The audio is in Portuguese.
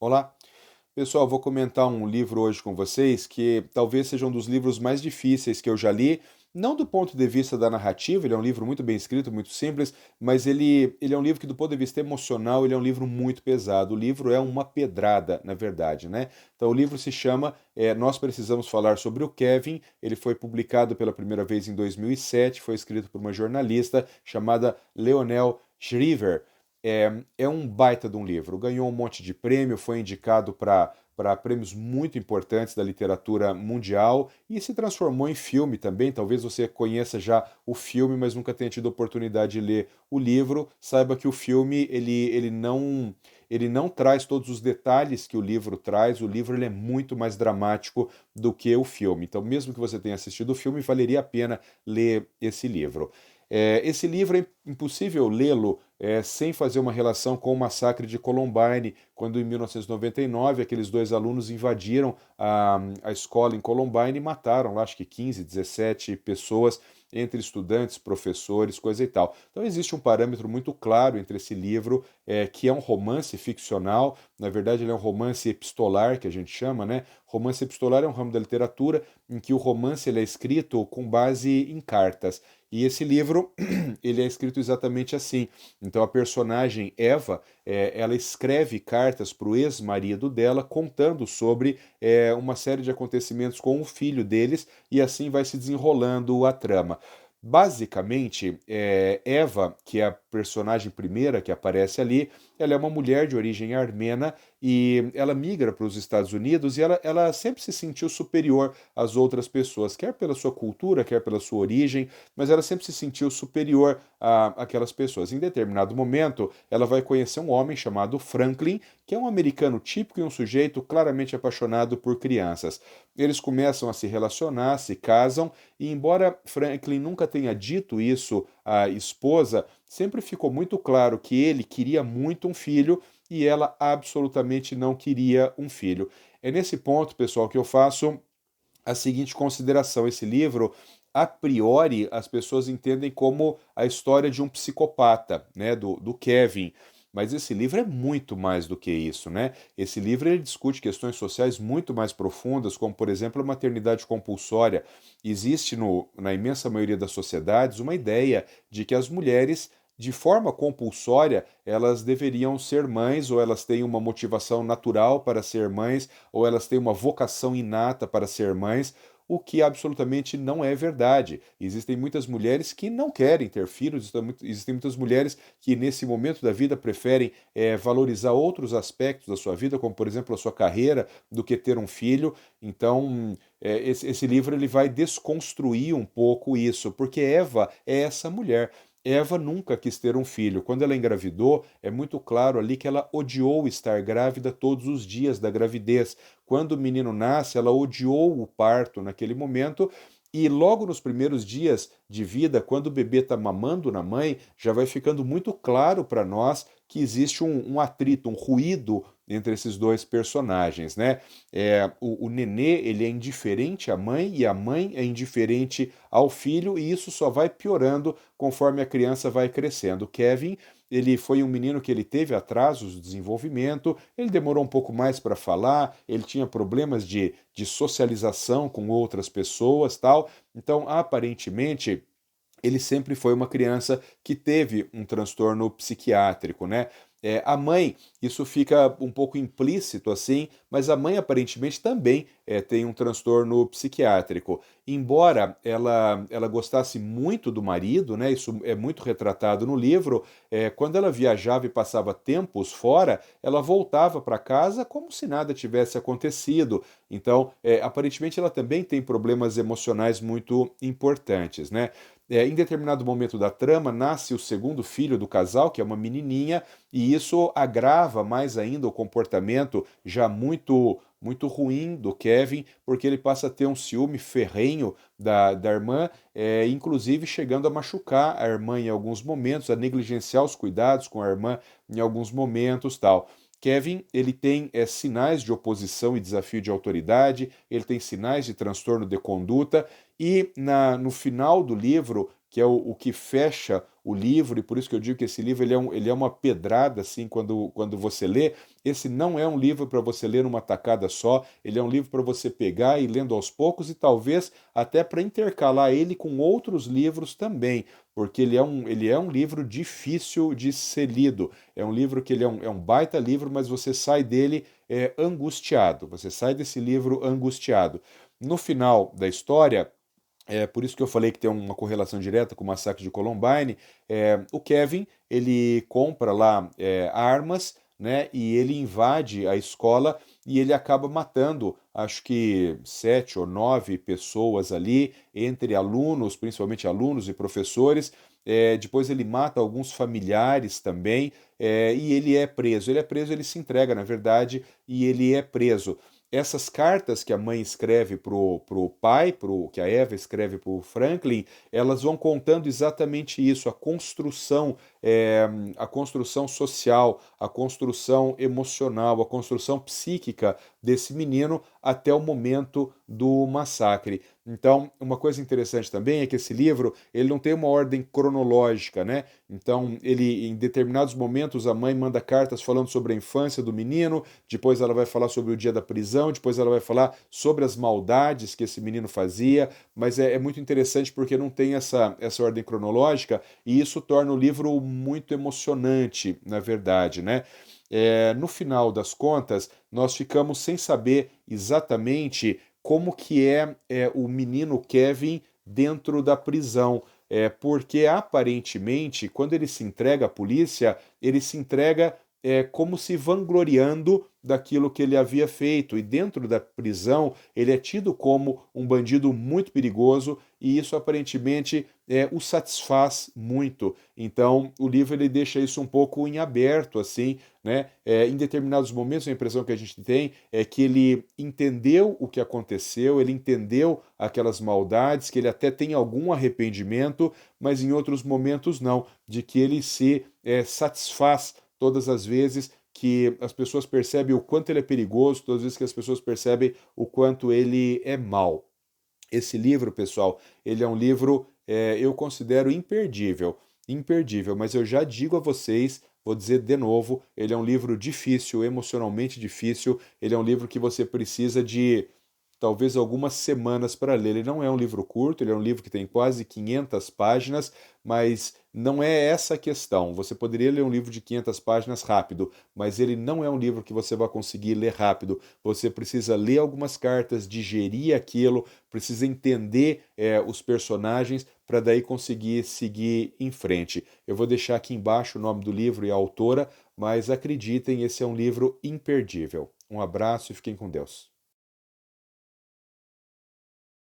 Olá, pessoal, vou comentar um livro hoje com vocês que talvez seja um dos livros mais difíceis que eu já li, não do ponto de vista da narrativa, ele é um livro muito bem escrito, muito simples, mas ele é um livro que do ponto de vista emocional, ele é um livro muito pesado. O livro é uma pedrada, na verdade, né? Então o livro se chama Nós Precisamos Falar sobre o Kevin, ele foi publicado pela primeira vez em 2007, foi escrito por uma jornalista chamada Leonel Shriver. É um baita de um livro. Ganhou um monte de prêmio, foi indicado para prêmios muito importantes da literatura mundial e se transformou em filme também. Talvez você conheça já o filme, mas nunca tenha tido a oportunidade de ler o livro. Saiba que o filme ele não traz todos os detalhes que o livro traz. O livro ele é muito mais dramático do que o filme. Então, mesmo que você tenha assistido o filme, valeria a pena ler esse livro. Esse livro é impossível lê-lo sem fazer uma relação com o massacre de Columbine, quando em 1999 aqueles dois alunos invadiram a escola em Columbine e mataram lá, acho que 15, 17 pessoas, entre estudantes, professores, coisa e tal. Então existe um parâmetro muito claro entre esse livro, que é um romance ficcional, na verdade ele é um romance epistolar, que a gente chama, né? Romance epistolar é um ramo da literatura em que o romance ele é escrito com base em cartas. E esse livro, ele é escrito exatamente assim. Então a personagem Eva, ela escreve cartas para o ex-marido dela, contando sobre uma série de acontecimentos com o filho deles, e assim vai se desenrolando a trama. Basicamente, Eva, que é a personagem primeira que aparece ali, ela é uma mulher de origem armena e ela migra para os Estados Unidos e ela sempre se sentiu superior às outras pessoas, quer pela sua cultura, quer pela sua origem, mas ela sempre se sentiu superior a aquelas pessoas. Em determinado momento, ela vai conhecer um homem chamado Franklin, que é um americano típico e um sujeito claramente apaixonado por crianças. Eles começam a se relacionar, se casam, e embora Franklin nunca tenha dito isso à esposa, sempre ficou muito claro que ele queria muito um filho e ela absolutamente não queria um filho. É nesse ponto, pessoal, que eu faço a seguinte consideração: esse livro, a priori, as pessoas entendem como a história de um psicopata, né, do Kevin. Mas esse livro é muito mais do que isso, né? Esse livro ele discute questões sociais muito mais profundas, como, por exemplo, a maternidade compulsória. Existe na imensa maioria das sociedades uma ideia de que as mulheres, de forma compulsória, elas deveriam ser mães, ou elas têm uma motivação natural para ser mães, ou elas têm uma vocação inata para ser mães, o que absolutamente não é verdade. Existem muitas mulheres que não querem ter filhos, existem muitas mulheres que nesse momento da vida preferem valorizar outros aspectos da sua vida, como por exemplo a sua carreira, do que ter um filho. Então, esse livro ele vai desconstruir um pouco isso, porque Eva é essa mulher. Eva nunca quis ter um filho. Quando ela engravidou, é muito claro ali que ela odiou estar grávida todos os dias da gravidez. Quando o menino nasce, ela odiou o parto naquele momento. E logo nos primeiros dias de vida, quando o bebê está mamando na mãe, já vai ficando muito claro para nós que existe um atrito, um ruído entre esses dois personagens, né? O nenê ele é indiferente à mãe e a mãe é indiferente ao filho, e isso só vai piorando conforme a criança vai crescendo. Kevin, ele foi um menino que ele teve atrasos de desenvolvimento, ele demorou um pouco mais para falar, ele tinha problemas de socialização com outras pessoas, tal. Então, aparentemente, ele sempre foi uma criança que teve um transtorno psiquiátrico, né? A mãe, isso fica um pouco implícito assim, mas a mãe aparentemente também tem um transtorno psiquiátrico. Embora ela gostasse muito do marido, né? Isso é muito retratado no livro. Quando ela viajava e passava tempos fora, ela voltava para casa como se nada tivesse acontecido. Então, aparentemente ela também tem problemas emocionais muito importantes, né? Em determinado momento da trama, nasce o segundo filho do casal, que é uma menininha, e isso agrava mais ainda o comportamento já muito ruim do Kevin, porque ele passa a ter um ciúme ferrenho da irmã, inclusive chegando a machucar a irmã em alguns momentos, a negligenciar os cuidados com a irmã em alguns momentos, tal. Kevin, ele tem sinais de oposição e desafio de autoridade, ele tem sinais de transtorno de conduta, e no final do livro, que é o que fecha o livro, e por isso que eu digo que esse livro ele é uma pedrada, assim, quando você lê. Esse não é um livro para você ler numa tacada só, ele é um livro para você pegar e ir lendo aos poucos e talvez até para intercalar ele com outros livros também, porque ele é um livro difícil de ser lido. É um livro que ele é um baita livro, mas você sai dele angustiado, você sai desse livro angustiado. No final da história, por isso que eu falei que tem uma correlação direta com o massacre de Columbine. O Kevin, ele compra lá armas, né, e ele invade a escola e ele acaba matando, acho que 7 ou 9 pessoas ali, entre alunos, principalmente alunos e professores. Depois ele mata alguns familiares também, e ele é preso. Ele é preso, ele se entrega, na verdade, e ele é preso. Essas cartas que a mãe escreve pro pai, que a Eva escreve para o Franklin, elas vão contando exatamente isso, a construção social, a construção emocional, a construção psíquica desse menino até o momento do massacre. Então, uma coisa interessante também é que esse livro ele não tem uma ordem cronológica, né? Então, ele em determinados momentos a mãe manda cartas falando sobre a infância do menino, depois ela vai falar sobre o dia da prisão, depois ela vai falar sobre as maldades que esse menino fazia, mas é muito interessante porque não tem essa ordem cronológica e isso torna o livro muito emocionante, na verdade, né? No final das contas, nós ficamos sem saber exatamente como que é o menino Kevin dentro da prisão. Porque aparentemente, quando ele se entrega à polícia, ele se entrega como se vangloriando daquilo que ele havia feito. E dentro da prisão, ele é tido como um bandido muito perigoso e isso aparentemente o satisfaz muito. Então, o livro ele deixa isso um pouco em aberto, assim, né? Em determinados momentos, a impressão que a gente tem é que ele entendeu o que aconteceu, ele entendeu aquelas maldades, que ele até tem algum arrependimento, mas em outros momentos não, de que ele se satisfaz todas as vezes que as pessoas percebem o quanto ele é perigoso, todas as vezes que as pessoas percebem o quanto ele é mau. Esse livro, pessoal, ele é um livro, eu considero imperdível, imperdível, mas eu já digo a vocês, vou dizer de novo, ele é um livro difícil, emocionalmente difícil, ele é um livro que você precisa de talvez algumas semanas para ler. Ele não é um livro curto, ele é um livro que tem quase 500 páginas, mas não é essa a questão. Você poderia ler um livro de 500 páginas rápido, mas ele não é um livro que você vai conseguir ler rápido. Você precisa ler algumas cartas, digerir aquilo, precisa entender os personagens para daí conseguir seguir em frente. Eu vou deixar aqui embaixo o nome do livro e a autora, mas acreditem, esse é um livro imperdível. Um abraço e fiquem com Deus.